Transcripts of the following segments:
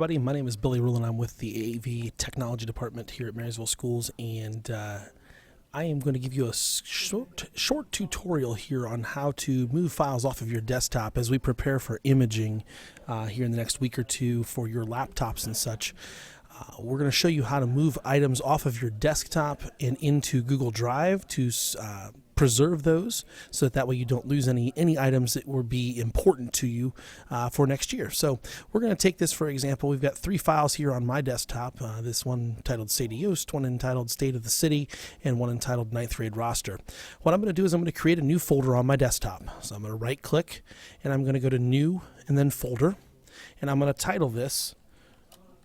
everybody. My name is Billy Rulin. I'm with the AV Technology Department here at Marysville Schools, and I am going to give you a short tutorial here on how to move files off of your desktop as we prepare for imaging here in the next week or two for your laptops and such. We're going to show you how to move items off of your desktop and into Google Drive to preserve those, so that way you don't lose any items that would be important to you for next year. So we're going to take this, for example. We've got 3 files here on my desktop. This one entitled State of Yost, one entitled State of the City, and one entitled 9th grade roster. What I'm going to do is I'm going to create a new folder on my desktop. So I'm going to right click and I'm going to go to New and then Folder, and I'm going to title this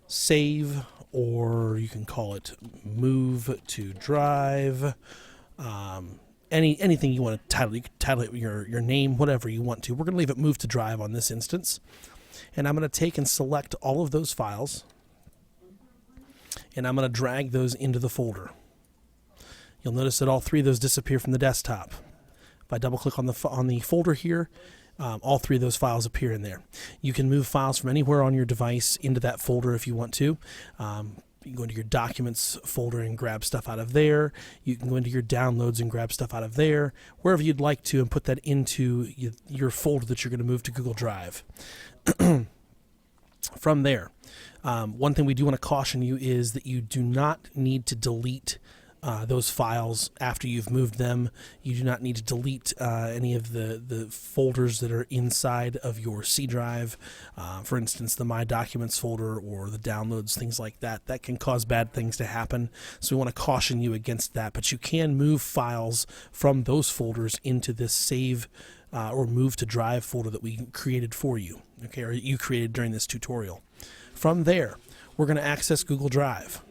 Save, or you can call it Move to Drive. Anything you want to title. You can title it your name, whatever you want to. We're going to leave it Move to Drive on this instance. And I'm going to take and select all of those files, and I'm going to drag those into the folder. You'll notice that all 3 of those disappear from the desktop. If I double click on the folder here, all 3 of those files appear in there. You can move files from anywhere on your device into that folder if you want to. You can go into your Documents folder and grab stuff out of there. You can go into your Downloads and grab stuff out of there, wherever you'd like to, and put that into your folder that you're going to move to Google Drive. From there, one thing we do want to caution you is that you do not need to delete those files after you've moved them. You do not need to delete any of the folders that are inside of your C drive. For instance, the My Documents folder or the Downloads, things like that. That can cause bad things to happen. So we want to caution you against that. But you can move files from those folders into this Save or Move to Drive folder that we created for you, okay, or you created during this tutorial. From there, we're going to access Google Drive.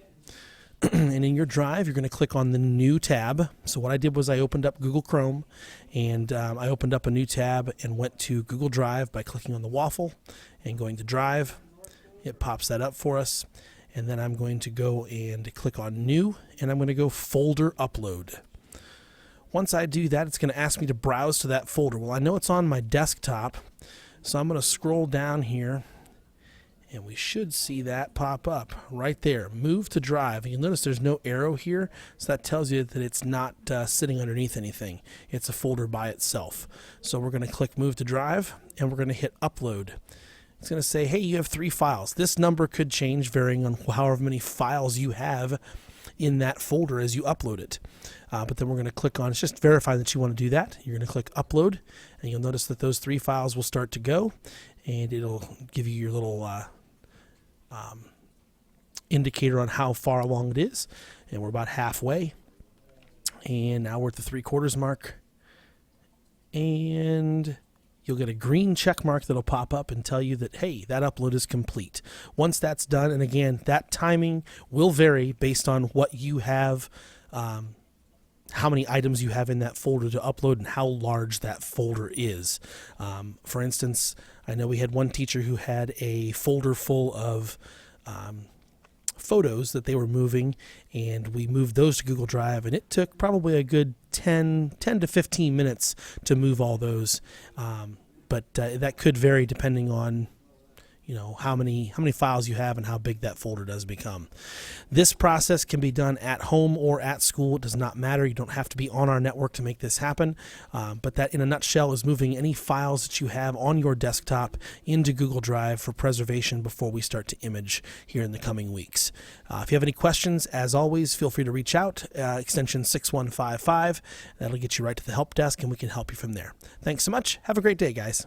And in your drive, you're going to click on the New tab. So what I did was I opened up Google Chrome, and I opened up a new tab and went to Google Drive by clicking on the waffle and going to Drive. It pops that up for us. And then I'm going to go and click on New, and I'm going to go Folder Upload. Once I do that, it's going to ask me to browse to that folder. Well, I know it's on my desktop, so I'm going to scroll down here, and we should see that pop up right there, Move to Drive. And you'll notice there's no arrow here, so that tells you that it's not sitting underneath anything. It's a folder by itself. So we're going to click Move to Drive, and we're going to hit Upload. It's going to say, hey, you have 3 files. This number could change varying on however many files you have in that folder as you upload it. But then we're going to click on, it's just verifying that you want to do that. You're going to click Upload, and you'll notice that those 3 files will start to go, and it'll give you your little indicator on how far along it is, and we're about halfway, and now we're at the 3/4 mark, and you'll get a green check mark that'll pop up and tell you that, hey, that upload is complete. Once that's done, and again, that timing will vary based on what you have, how many items you have in that folder to upload and how large that folder is. For instance, I know we had one teacher who had a folder full of photos that they were moving, and we moved those to Google Drive, and it took probably a good 10 to 15 minutes to move all those. But that could vary depending on how many files you have and how big that folder does become. This process can be done at home or at school. It does not matter. You don't have to be on our network to make this happen. But that, in a nutshell, is moving any files that you have on your desktop into Google Drive for preservation before we start to image here in the coming weeks. If you have any questions, as always, feel free to reach out. Extension 6155. That'll get you right to the help desk, and we can help you from there. Thanks so much. Have a great day, guys.